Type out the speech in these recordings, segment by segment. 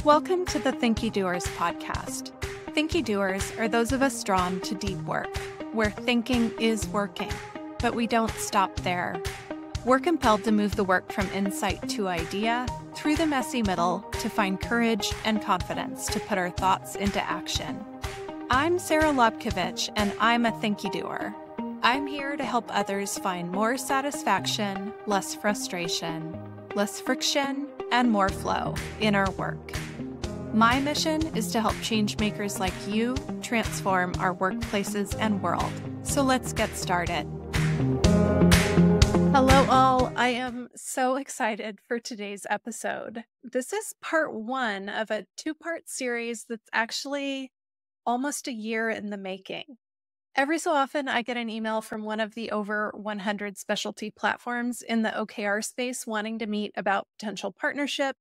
Welcome to the Thinkydoers podcast. Thinkydoers are those of us drawn to deep work, where thinking is working, but we don't stop there. We're compelled to move the work from insight to idea, through the messy middle, to find courage and confidence to put our thoughts into action. I'm Sara Lobkovich, and I'm a Thinkydoer. I'm here to help others find more satisfaction, less frustration, less friction, and more flow in our work. My mission is to help changemakers like you transform our workplaces and world. So let's get started. Hello all, I am so excited for today's episode. This is part one of a two-part series that's actually almost a year in the making. Every so often, I get an email from one of the over 100 specialty platforms in the OKR space wanting to meet about potential partnership,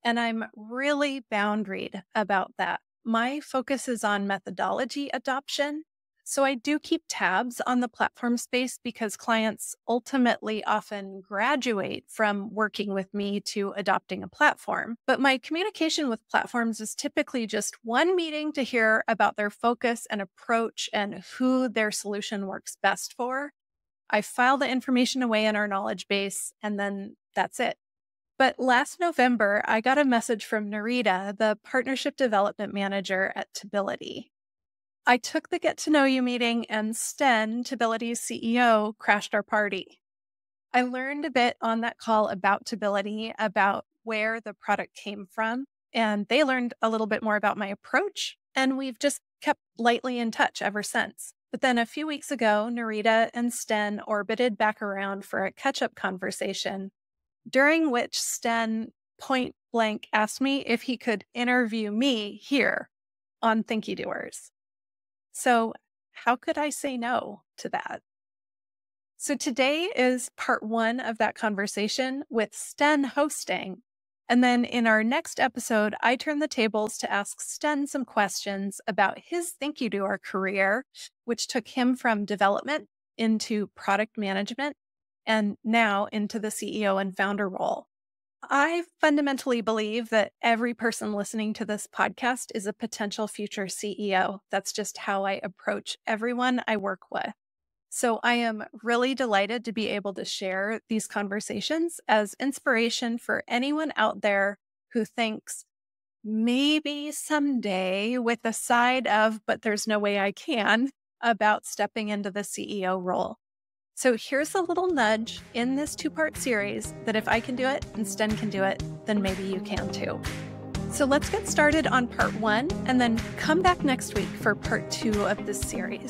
and I'm really boundaried about that. My focus is on methodology adoption, so I do keep tabs on the platform space because clients ultimately often graduate from working with me to adopting a platform. But my communication with platforms is typically just one meeting to hear about their focus and approach and who their solution works best for. I file the information away in our knowledge base, and then that's it. But last November, I got a message from Narita, the Partnership Development Manager at Tability. I took the Get to Know You meeting, and Sten, Tability's CEO, crashed our party. I learned a bit on that call about Tability, about where the product came from, and they learned a little bit more about my approach, and we've just kept lightly in touch ever since. But then a few weeks ago, Narita and Sten orbited back around for a catch-up conversation, during which Sten point blank asked me if he could interview me here on Thinkydoers. So how could I say no to that? So today is part one of that conversation with Sten hosting. And then in our next episode, I turn the tables to ask Sten some questions about his Thinkydoer career, which took him from development into product management and now into the CEO and founder role. I fundamentally believe that every person listening to this podcast is a potential future CEO. That's just how I approach everyone I work with. So I am really delighted to be able to share these conversations as inspiration for anyone out there who thinks maybe someday, with a side of, but there's no way I can, about stepping into the CEO role. So here's a little nudge in this two-part series that if I can do it and Sten can do it, then maybe you can too. So let's get started on part one and then come back next week for part two of this series.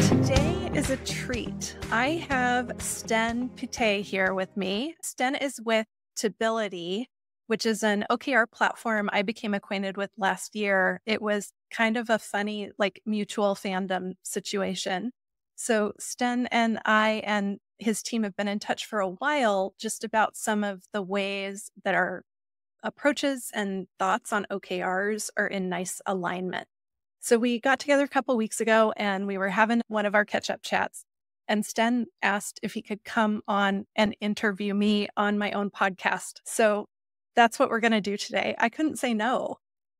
Today is a treat. I have Sten Pittet here with me. Sten is with Tability, which is an OKR platform I became acquainted with last year. It was kind of a funny, mutual fandom situation. So Sten and I and his team have been in touch for a while just about some of the ways that our approaches and thoughts on OKRs are in nice alignment. So we got together a couple weeks ago and we were having one of our catch-up chats. And Sten asked if he could come on and interview me on my own podcast. So that's what we're going to do today. I couldn't say no.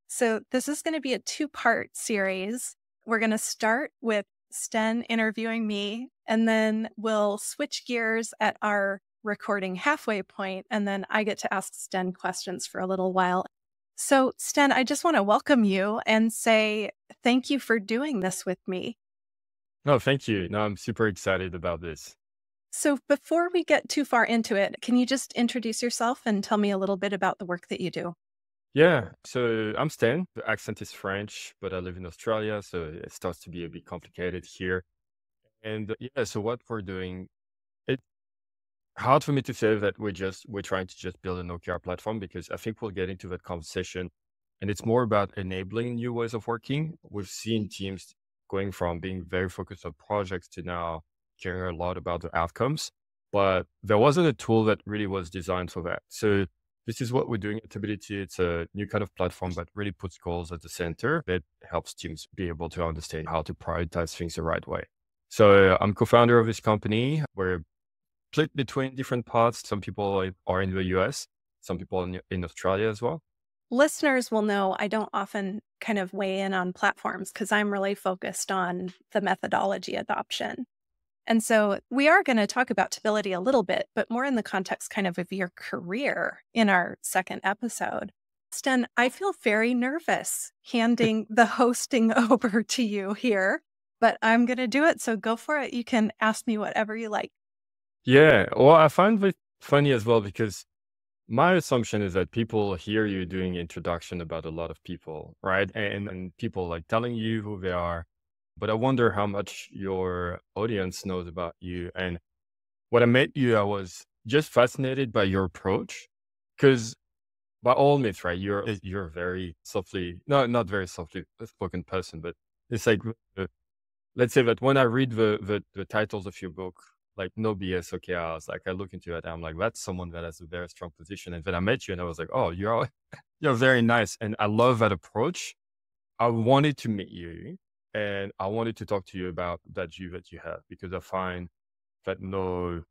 So this is going to be a two-part series. We're going to start with Sten interviewing me, and then we'll switch gears at our recording halfway point, and then I get to ask Sten questions for a little while. So Sten, I just want to welcome you and say thank you for doing this with me. No, thank you. No, I'm super excited about this. So before we get too far into it, can you just introduce yourself and tell me a little bit about the work that you do? Yeah, so I'm Sten. The accent is French, but I live in Australia, so it starts to be a bit complicated here. And so what we're doing, it's hard for me to say that we're trying to just build an OKR platform because I think we'll get into that conversation. And it's more about enabling new ways of working. We've seen teams going from being very focused on projects to now caring a lot about the outcomes, but there wasn't a tool that really was designed for that. So this is what we're doing at Tability. It's a new kind of platform that really puts goals at the center that helps teams be able to understand how to prioritize things the right way. So I'm co-founder of this company. We're split between different parts. Some people are in the US, some people in Australia as well? Listeners will know I don't often kind of weigh in on platforms because I'm really focused on the methodology adoption. And so we are going to talk about Tability a little bit, but more in the context kind of your career in our second episode. Sten, I feel very nervous handing the hosting over to you here, but I'm going to do it. So go for it. You can ask me whatever you like. Yeah, well, I find it funny as well because my assumption is that people hear you doing introduction about a lot of people, right? And people like telling you who they are. But I wonder how much your audience knows about you. And when I met you, I was just fascinated by your approach because by all means, right, you're a very softly, no, not very softly spoken person, but it's like let's say that when I read the titles of your book, like No-BS OKRs, like I look into it, I'm like, that's someone that has a very strong position. And then I met you and I was like, oh, you're very nice. And I love that approach. I wanted to meet you and I wanted to talk to you about that view that you have because I find that No-BS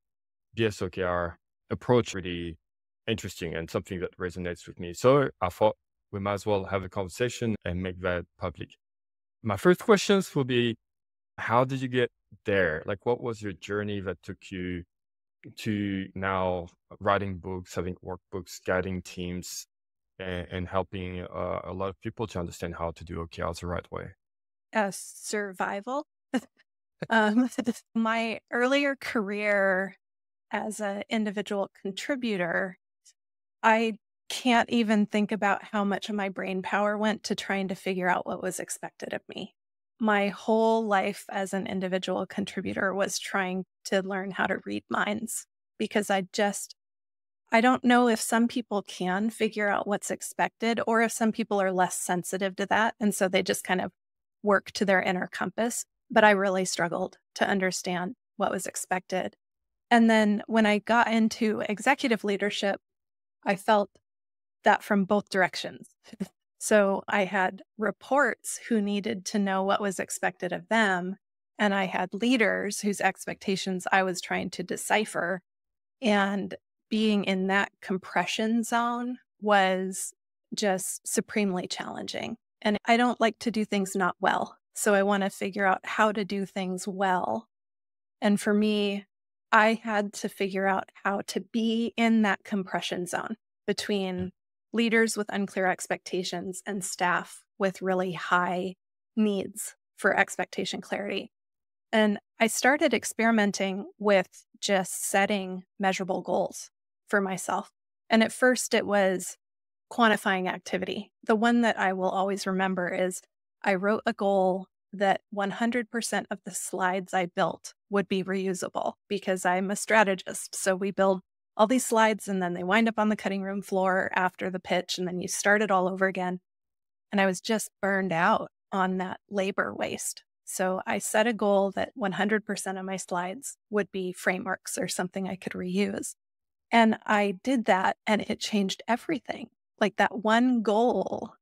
OKR approach really interesting and something that resonates with me. So I thought we might as well have a conversation and make that public. My first questions will be, how did you get there? Like, what was your journey that took you to now writing books, having workbooks, guiding teams, and helping a lot of people to understand how to do OKRs the right way? Survival. My earlier career as an individual contributor, I can't even think about how much of my brain power went to trying to figure out what was expected of me. My whole life as an individual contributor was trying to learn how to read minds because I don't know if some people can figure out what's expected or if some people are less sensitive to that. And so they just kind of work to their inner compass. But I really struggled to understand what was expected. And then when I got into executive leadership, I felt that from both directions. So I had reports who needed to know what was expected of them. And I had leaders whose expectations I was trying to decipher. And being in that compression zone was just supremely challenging. And I don't like to do things not well. So I want to figure out how to do things well. And for me, I had to figure out how to be in that compression zone between leaders with unclear expectations and staff with really high needs for expectation clarity. And I started experimenting with just setting measurable goals for myself. And at first, it was quantifying activity. The one that I will always remember is I wrote a goal that 100% of the slides I built would be reusable because I'm a strategist. So we build all these slides and then they wind up on the cutting room floor after the pitch, and then you start it all over again. And I was just burned out on that labor waste. So I set a goal that 100% of my slides would be frameworks or something I could reuse. And I did that and it changed everything. Like that one goal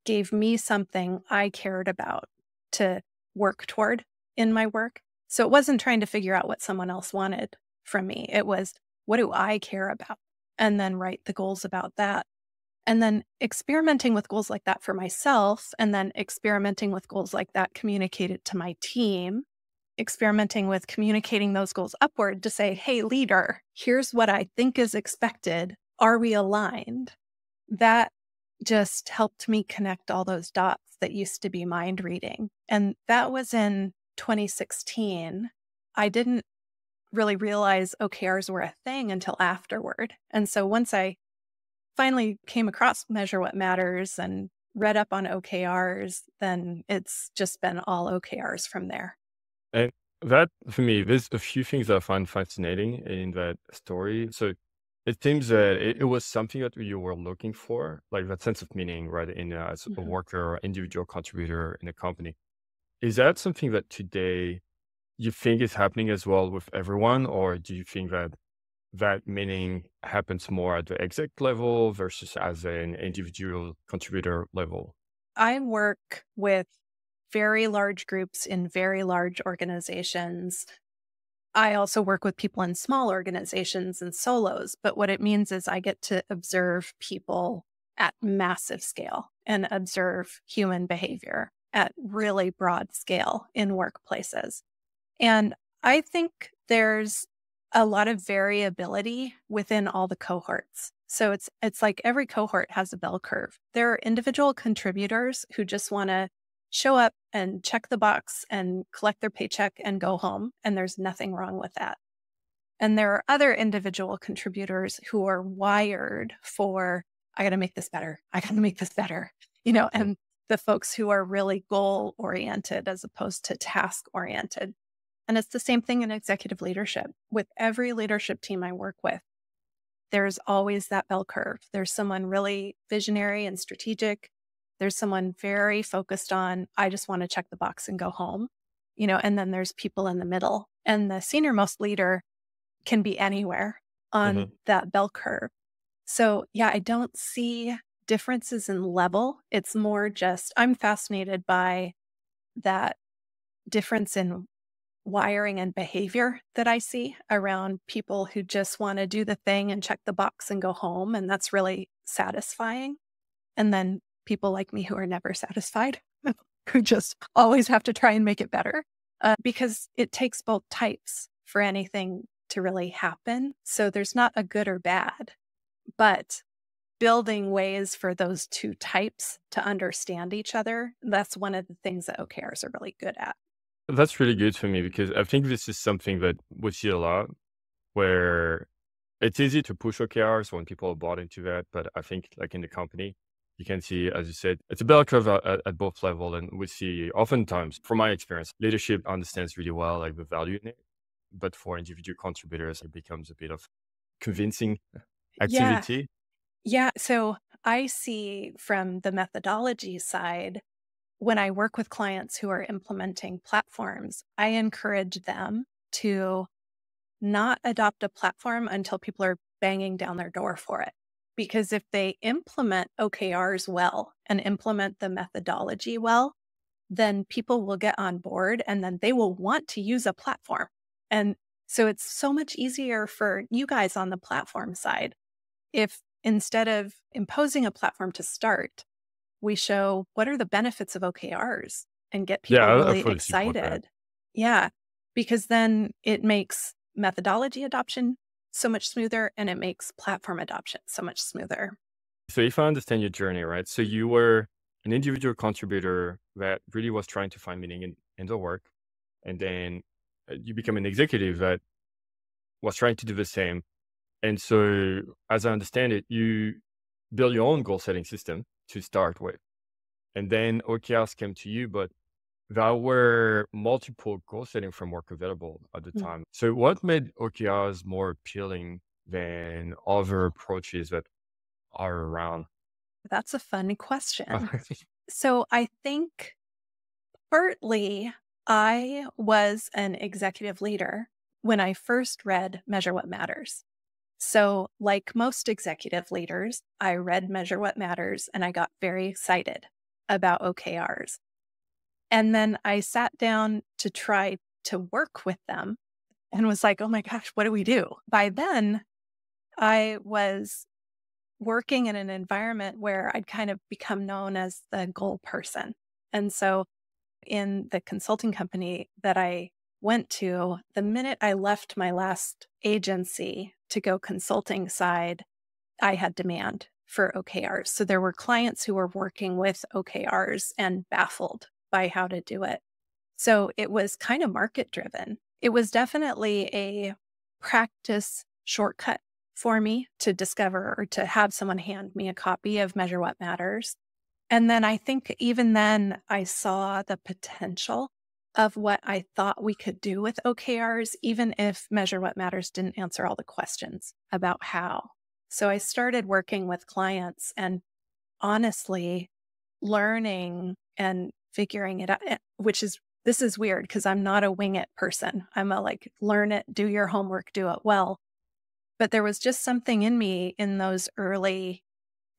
gave me something I cared about to work toward in my work. So it wasn't trying to figure out what someone else wanted from me. It was, what do I care about? And then write the goals about that. And then experimenting with goals like that for myself, and then experimenting with goals like that communicated to my team, experimenting with communicating those goals upward to say, hey, leader, here's what I think is expected. Are we aligned? That just helped me connect all those dots that used to be mind reading. And that was in 2016. I didn't really realize OKRs were a thing until afterward. And so once I finally came across Measure What Matters and read up on OKRs, then it's just been all OKRs from there. And that, for me, there's a few things that I find fascinating in that story. So it seems that it was something that you were looking for, like that sense of meaning, right, in as a Mhm. worker or individual contributor in a company. Is that something that today you think is happening as well with everyone, or do you think that that meaning happens more at the exec level versus as an individual contributor level? I work with very large groups in very large organizations. I also work with people in small organizations and solos, but what it means is I get to observe people at massive scale and observe human behavior at really broad scale in workplaces. And I think there's a lot of variability within all the cohorts. So it's like every cohort has a bell curve. There are individual contributors who just want to show up and check the box and collect their paycheck and go home, and there's nothing wrong with that. And there are other individual contributors who are wired for, I got to make this better. I got to make this better, and the folks who are really goal oriented as opposed to task oriented. And it's the same thing in executive leadership. With every leadership team I work with, there's always that bell curve. There's someone really visionary and strategic. There's someone very focused on, I just want to check the box and go home, and then there's people in the middle. And the senior most leader can be anywhere on that bell curve. So yeah, I don't see differences in level. It's more just, I'm fascinated by that difference in wiring and behavior that I see around people who just want to do the thing and check the box and go home. And that's really satisfying. And then people like me who are never satisfied, who just always have to try and make it better, because it takes both types for anything to really happen. So there's not a good or bad, but building ways for those two types to understand each other, that's one of the things that OKRs are really good at. That's really good for me because I think this is something that we see a lot where it's easy to push OKRs when people are bought into that. But I think like in the company, you can see, as you said, it's a bell curve at both level. And we see oftentimes, from my experience, leadership understands really well like the value in it. But for individual contributors, it becomes a bit of convincing Yeah. activity. Yeah. So I see from the methodology side, when I work with clients who are implementing platforms, I encourage them to not adopt a platform until people are banging down their door for it. Because if they implement OKRs well and implement the methodology well, then people will get on board and then they will want to use a platform. And so it's so much easier for you guys on the platform side if instead of imposing a platform to start, we show what are the benefits of OKRs and get Yeah, people I really fully support that. excited. Yeah, because then it makes methodology adoption so much smoother and it makes platform adoption so much smoother. So if I understand your journey, right? So you were an individual contributor that really was trying to find meaning in the work. And then you become an executive that was trying to do the same. And so, as I understand it, you build your own goal setting system to start with. And then OKRs came to you, but there were multiple goal setting framework available at the Mm. time. So what made OKRs more appealing than other approaches that are around? That's a fun question. So I think partly I was an executive leader when I first read Measure What Matters. So, like most executive leaders, I read Measure What Matters and I got very excited about OKRs. And then I sat down to try to work with them and was like, oh my gosh, what do we do? By then, I was working in an environment where I'd kind of become known as the goal person. And so, in the consulting company that I went to, the minute I left my last agency to go consulting side, I had demand for OKRs. So there were clients who were working with OKRs and baffled by how to do it. So it was kind of market driven. It was definitely a practice shortcut for me to discover or to have someone hand me a copy of Measure What Matters. And then I think even then I saw the potential of what I thought we could do with OKRs, even if Measure What Matters didn't answer all the questions about how. So I started working with clients and honestly learning and figuring it out, this is weird because I'm not a wing it person. I'm a like, learn it, do your homework, do it well. But there was just something in me in those early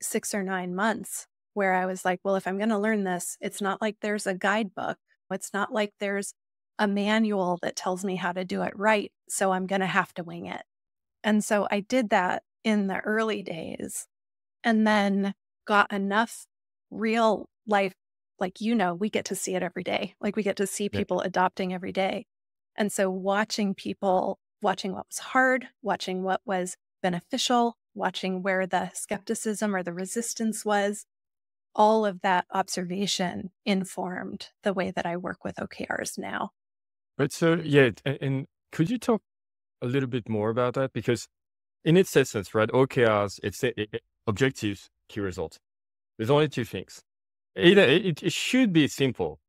6 or 9 months where I was like, well, if I'm going to learn this, it's not like there's a guidebook. It's not like there's a manual that tells me how to do it right. So I'm going to have to wing it. And so I did that in the early days and then got enough real life, like, we get to see it every day. Like we get to see Yeah. people adopting every day. And so watching what was hard, watching what was beneficial, watching where the skepticism or the resistance was, all of that observation informed the way that I work with OKRs now. But so, yeah, and could you talk a little bit more about that? Because in its essence, right, OKRs, objectives, key results. There's only two things. It should be simple.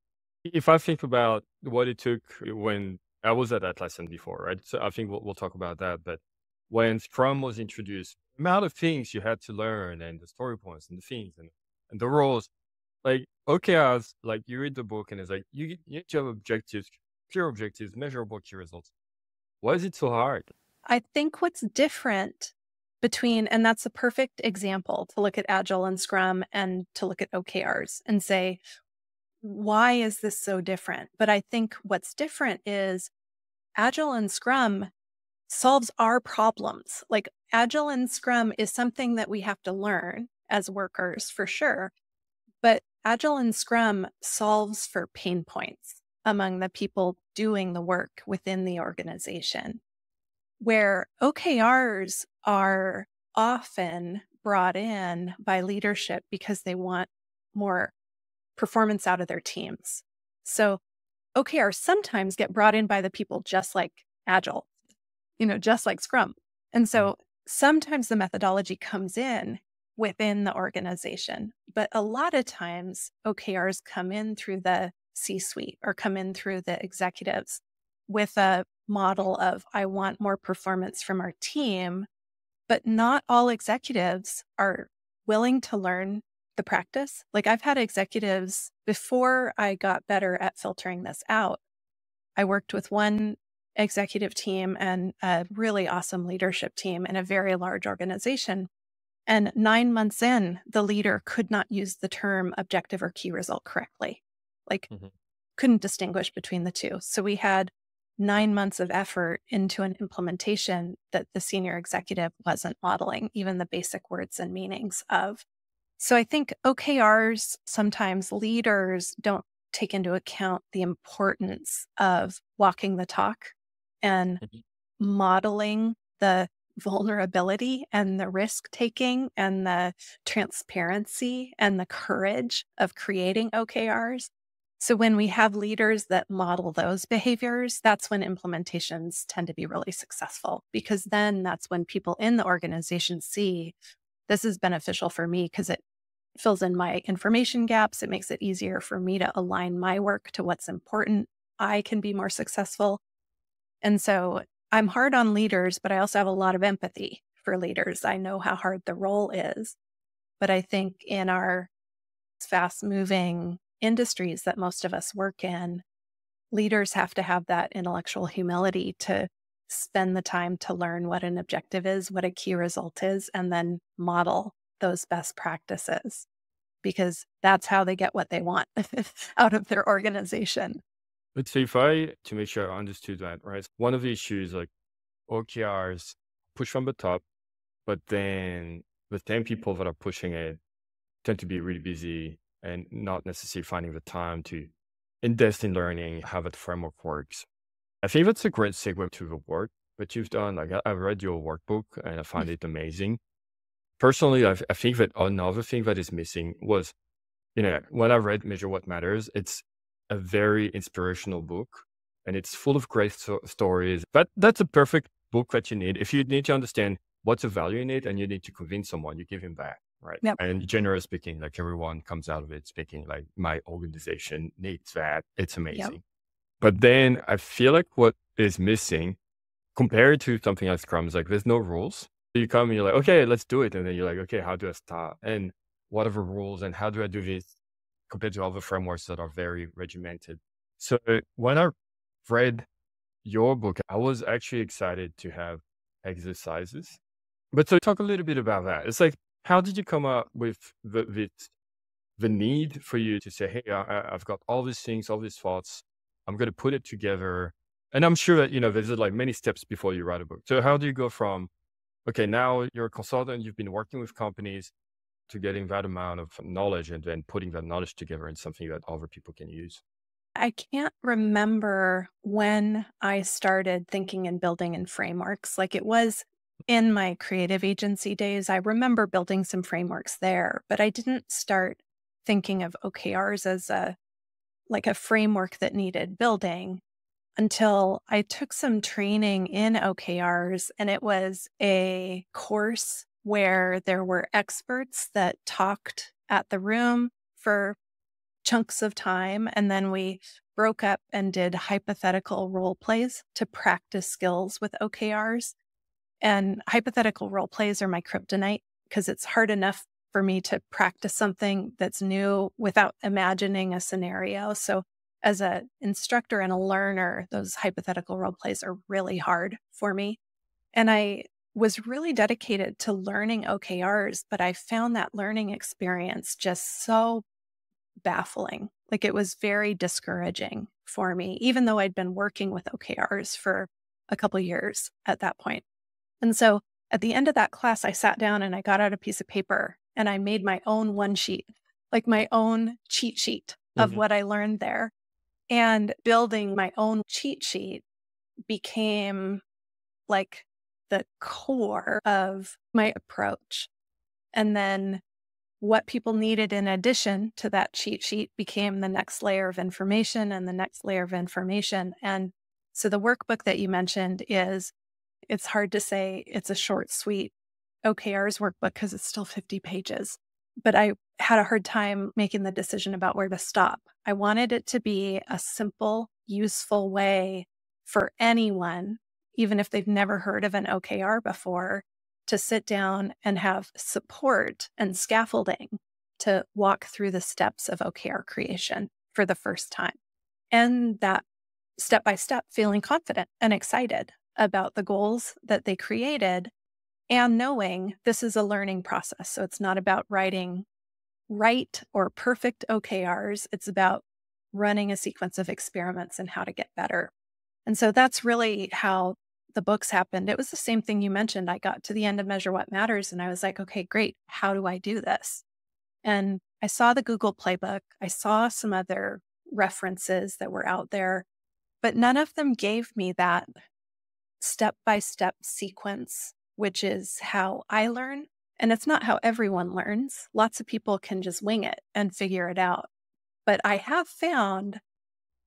If I think about what it took when I was at that lesson before, right? So I think we'll talk about that. But when Scrum was introduced, the amount of things you had to learn and the story points and the things and the roles, like OKRs, like you read the book and it's like you need to have objectives, clear objectives, measurable key results. Why is it so hard? I think what's different and that's a perfect example to look at Agile and Scrum and to look at OKRs and say, why is this so different? But I think what's different is Agile and Scrum solves our problems. Like Agile and Scrum is something that we have to learn as workers for sure. But Agile and Scrum solves for pain points among the people doing the work within the organization, where OKRs are often brought in by leadership because they want more performance out of their teams. So OKRs sometimes get brought in by the people just like Agile, just like Scrum. And so sometimes the methodology comes in within the organization, but a lot of times OKRs come in through the C-suite or come in through the executives with a model of, I want more performance from our team, but not all executives are willing to learn the practice. Like I've had executives before I got better at filtering this out. I worked with one executive team and a really awesome leadership team in a very large organization. And 9 months in, the leader could not use the term objective or key result correctly. Like couldn't distinguish between the two. So we had 9 months of effort into an implementation that the senior executive wasn't modeling even the basic words and meanings of. So I think OKRs, sometimes leaders don't take into account the importance of walking the talk and modeling the vulnerability and the risk taking and the transparency and the courage of creating OKRs. So when we have leaders that model those behaviors, that's when implementations tend to be really successful, because then that's when people in the organization see this is beneficial for me because it fills in my information gaps. It makes it easier for me to align my work to what's important. I can be more successful. And so I'm hard on leaders, but I also have a lot of empathy for leaders. I know how hard the role is. But I think in our fast moving industries that most of us work in, leaders have to have that intellectual humility to spend the time to learn what an objective is, what a key result is, and then model those best practices, because that's how they get what they want out of their organization. But so to make sure I understood that, right? One of the issues, like OKRs push from the top, but then the same people that are pushing it tend to be really busy and not necessarily finding the time to invest in learning how that framework works. I think that's a great segue to the work that you've done. Like I read your workbook and I find it amazing. Personally, I think that another thing that is missing was, when I read Measure What Matters, it's a very inspirational book and it's full of great stories. That's a perfect book that you need. If you need to understand what's the value in it and you need to convince someone, you give him back, right? Yep. And generally speaking, like everyone comes out of it speaking like my organization needs that. It's amazing. Yep. But then I feel like what is missing compared to something like Scrum is like there's no rules. You come and you're like, okay, let's do it. And then you're like, okay, how do I start? And what are the rules and how do I do this compared to other frameworks that are very regimented? So when I read your book, I was actually excited to have exercises. But so talk a little bit about that. It's like, how did you come up with the need for you to say, hey, I've got all these things, all these thoughts. I'm going to put it together. And I'm sure that, there's like many steps before you write a book. So how do you go from, okay, now you're a consultant, you've been working with companies, to getting that amount of knowledge and then putting that knowledge together in something that other people can use? I can't remember when I started thinking and building in frameworks. Like it was in my creative agency days. I remember building some frameworks there, but I didn't start thinking of OKRs as a framework that needed building until I took some training in OKRs, and it was a course where there were experts that talked at the room for chunks of time. And then we broke up and did hypothetical role plays to practice skills with OKRs. And hypothetical role plays are my kryptonite because it's hard enough for me to practice something that's new without imagining a scenario. So as an instructor and a learner, those hypothetical role plays are really hard for me. And I was really dedicated to learning OKRs, but I found that learning experience just so baffling. Like it was very discouraging for me, even though I'd been working with OKRs for a couple years at that point. And so at the end of that class, I sat down and I got out a piece of paper and I made my own one sheet, like my own cheat sheet of Mhm. what I learned there. And building my own cheat sheet became like the core of my approach. And then what people needed in addition to that cheat sheet became the next layer of information and the next layer of information. And so the workbook that you mentioned it's hard to say it's a short, sweet OKRs workbook because it's still 50 pages. But I had a hard time making the decision about where to stop. I wanted it to be a simple, useful way for anyone, even if they've never heard of an OKR before, to sit down and have support and scaffolding to walk through the steps of OKR creation for the first time. And that step by step, feeling confident and excited about the goals that they created and knowing this is a learning process. So it's not about writing right or perfect OKRs. It's about running a sequence of experiments and how to get better. And so that's really how the books happened. It was the same thing you mentioned. I got to the end of Measure What Matters and I was like, okay, great. How do I do this? And I saw the Google Playbook. I saw some other references that were out there, but none of them gave me that step-by-step sequence, which is how I learn. And it's not how everyone learns. Lots of people can just wing it and figure it out. But I have found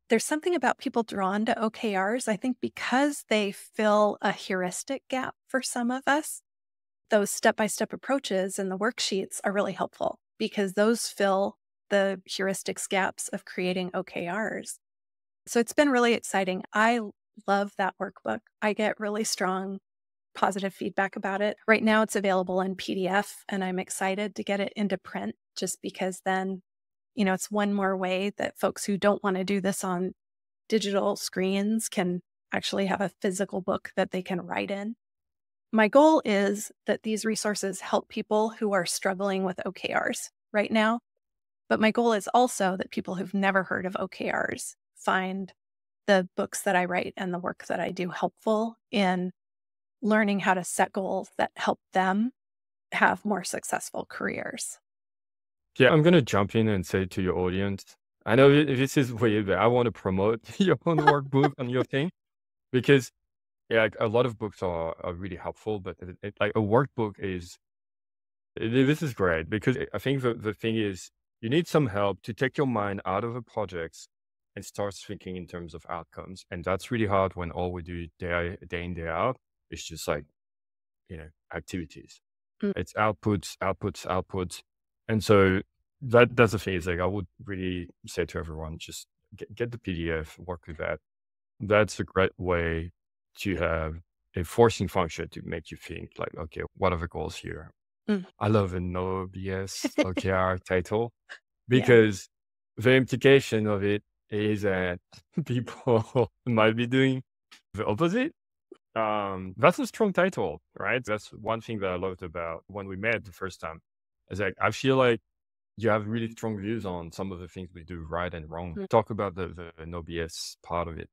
there's something about people drawn to OKRs, I think because they fill a heuristic gap for some of us. Those step-by-step approaches and the worksheets are really helpful because those fill the heuristics gaps of creating OKRs. So it's been really exciting. I love that workbook. I get really strong positive feedback about it. Right now it's available in PDF and I'm excited to get it into print just because then, it's one more way that folks who don't want to do this on digital screens can actually have a physical book that they can write in. My goal is that these resources help people who are struggling with OKRs right now. But my goal is also that people who've never heard of OKRs find the books that I write and the work that I do helpful in learning how to set goals that help them have more successful careers. Yeah, I'm gonna jump in and say to your audience, I know this is weird, but I want to promote your own workbook on your thing because yeah, like, a lot of books are really helpful, but like a workbook is this is great because I think the thing is you need some help to take your mind out of the projects and start thinking in terms of outcomes, and that's really hard when all we do day in day out is just like activities. Mm. It's outputs, outputs, outputs. And so that's the thing is like I would really say to everyone, just get the PDF, work with that. That's a great way to have a forcing function to make you think like, okay, what are the goals here? Mm. I love a No-BS OKR title Yeah. because the implication of it is that people might be doing the opposite. That's a strong title, right? That's one thing that I loved about when we met the first time. Is like I feel like you have really strong views on some of the things we do right and wrong. Mm. Talk about the no BS part of it.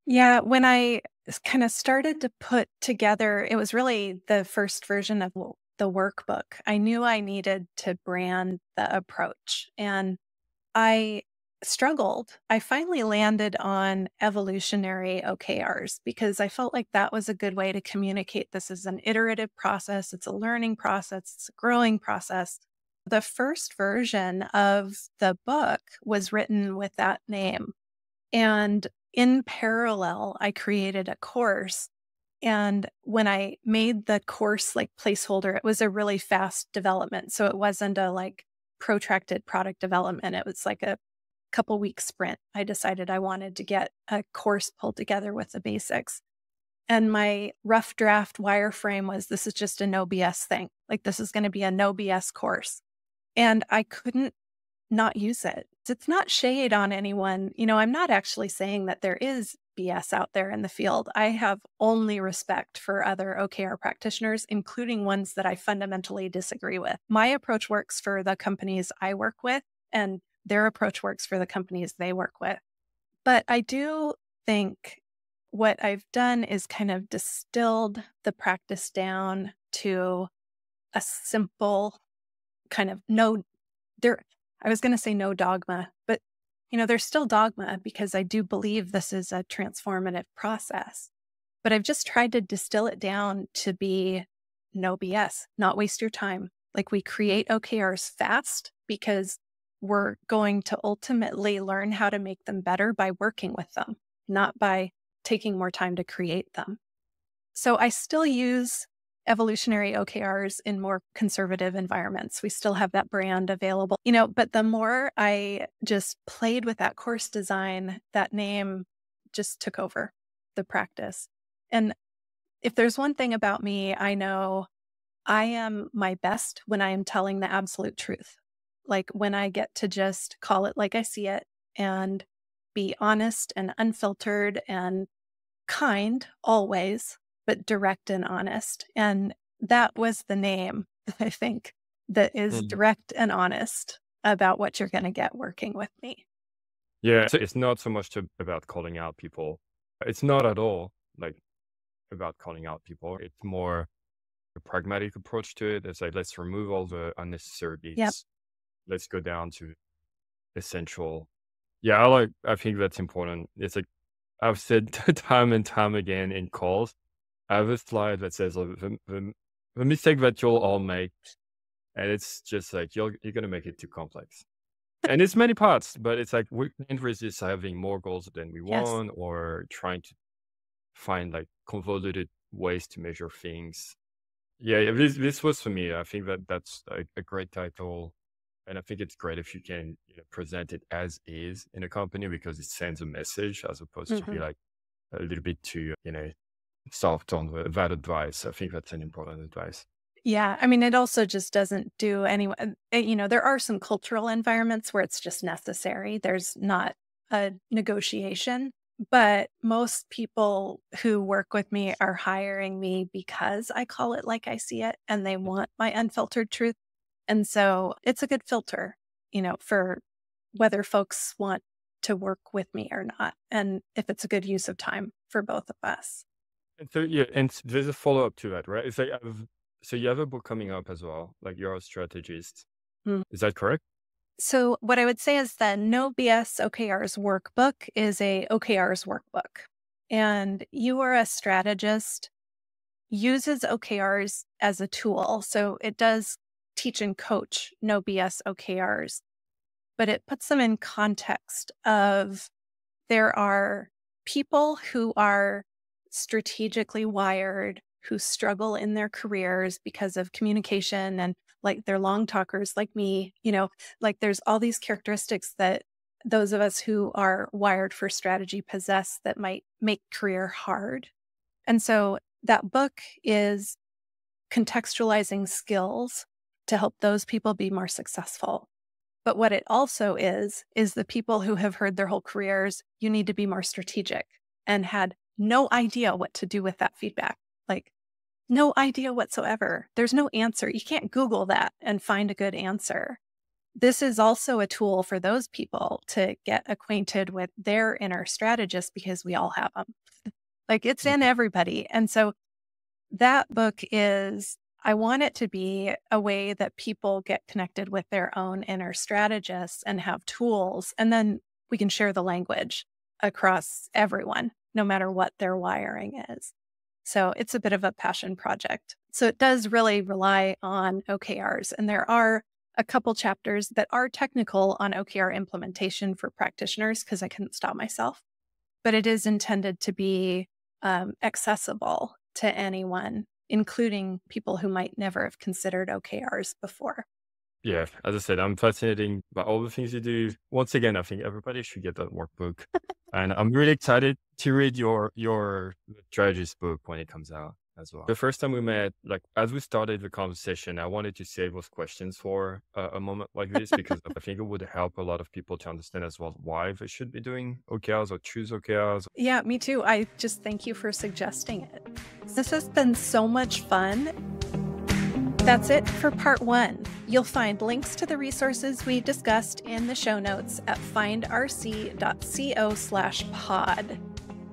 Yeah, when I kind of started to put together, it was really the first version of the workbook. I knew I needed to brand the approach, and I struggled. I finally landed on evolutionary OKRs because I felt like that was a good way to communicate this is an iterative process, it's a learning process, it's a growing process. The first version of the book was written with that name. And in parallel, I created a course. And when I made the course like placeholder, it was a really fast development. So it wasn't a like protracted product development. It was like a couple week sprint. I decided I wanted to get a course pulled together with the basics. And my rough draft wireframe was this is just a no BS thing. Like this is going to be a no BS course. And I couldn't not use it. It's not shade on anyone. I'm not actually saying that there is BS out there in the field. I have only respect for other OKR practitioners, including ones that I fundamentally disagree with. My approach works for the companies I work with, and their approach works for the companies they work with. But I do think what I've done is kind of distilled the practice down to a simple kind of I was going to say no dogma, but there's still dogma because I do believe this is a transformative process. But I've just tried to distill it down to be no BS, not waste your time. Like we create OKRs fast because we're going to ultimately learn how to make them better by working with them, not by taking more time to create them. So I still use evolutionary OKRs in more conservative environments. We still have that brand available, but the more I just played with that course design, that name just took over the practice. And if there's one thing about me, I know I am my best when I am telling the absolute truth. Like when I get to just call it like I see it and be honest and unfiltered and kind always, but direct and honest. And that was the name, I think, that is Mm. direct and honest about what you're going to get working with me. Yeah, so it's not so much about calling out people. It's not at all like about calling out people. It's more a pragmatic approach to it. It's like, let's remove all the unnecessary Yep. bits. Let's go down to essential. Yeah, I think that's important. It's like I've said time and time again in calls. I have a slide that says the mistake that you'll all make, and it's just like you're gonna make it too complex. And it's many parts, but it's like we can't resist having more goals than we Yes. want, or trying to find like convoluted ways to measure things. Yeah, this was for me. I think that's a great title, and I think it's great if you can present it as is in a company because it sends a message as opposed to be Hmm. like a little bit too soft on that advice. I think that's an important advice. Yeah. I mean, it also just doesn't do anyone, there are some cultural environments where it's just necessary. There's not a negotiation, but most people who work with me are hiring me because I call it like I see it and they want my unfiltered truth. And so it's a good filter, for whether folks want to work with me or not. And if it's a good use of time for both of us. And so yeah, and there's a follow up to that, right? It's like so you have a book coming up as well, like you're a strategist. Mm. Is that correct? So what I would say is the No-BS OKRs workbook is a OKRs workbook. And you are a strategist, uses OKRs as a tool. So it does teach and coach No-BS OKRs, but it puts them in context of there are people who are strategically wired, who struggle in their careers because of communication and like they're long talkers like me, like there's all these characteristics that those of us who are wired for strategy possess that might make career hard. And so that book is contextualizing skills to help those people be more successful. But what it also is the people who have heard their whole careers, you need to be more strategic and had no idea what to do with that feedback. Like, no idea whatsoever. There's no answer. You can't Google that and find a good answer. This is also a tool for those people to get acquainted with their inner strategist, because we all have them. Like, it's in everybody. And so that book is, I want it to be a way that people get connected with their own inner strategists and have tools. And then we can share the language across everyone, no matter what their wiring is. So it's a bit of a passion project. So it does really rely on OKRs. And there are a couple chapters that are technical on OKR implementation for practitioners, because I couldn't stop myself. But it is intended to be accessible to anyone, including people who might never have considered OKRs before. Yeah, as I said, I'm fascinated by all the things you do. Once again, I think everybody should get that workbook. And I'm really excited to read your Strategist book when it comes out as well. The first time we met, like as we started the conversation, I wanted to save those questions for a moment like this, because I think it would help a lot of people to understand as well why they should be doing OKRs or choose OKRs. Yeah, me too. I just thank you for suggesting it. This has been so much fun. That's it for part 1. You'll find links to the resources we discussed in the show notes at findrc.co/pod.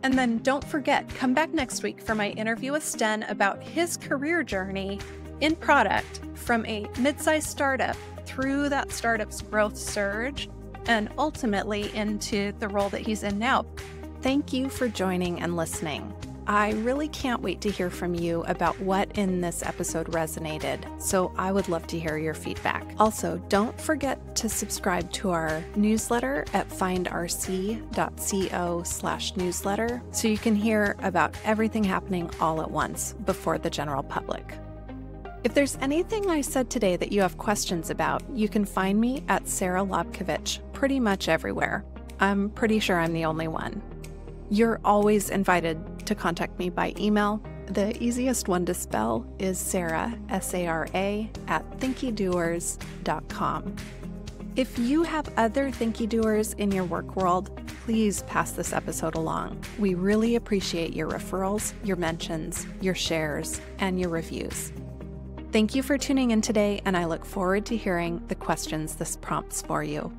And then don't forget, come back next week for my interview with Sten about his career journey in product from a mid-sized startup through that startup's growth surge and ultimately into the role that he's in now. Thank you for joining and listening. I really can't wait to hear from you about what in this episode resonated, so I would love to hear your feedback. Also, don't forget to subscribe to our newsletter at findrc.co/newsletter so you can hear about everything happening all at once before the general public. If there's anything I said today that you have questions about, you can find me at Sara Lobkovich pretty much everywhere. I'm pretty sure I'm the only one. You're always invited to contact me by email. The easiest one to spell is Sara, S-A-R-A, @thinkydoers.com. If you have other Thinkydoers in your work world, please pass this episode along. We really appreciate your referrals, your mentions, your shares, and your reviews. Thank you for tuning in today, and I look forward to hearing the questions this prompts for you.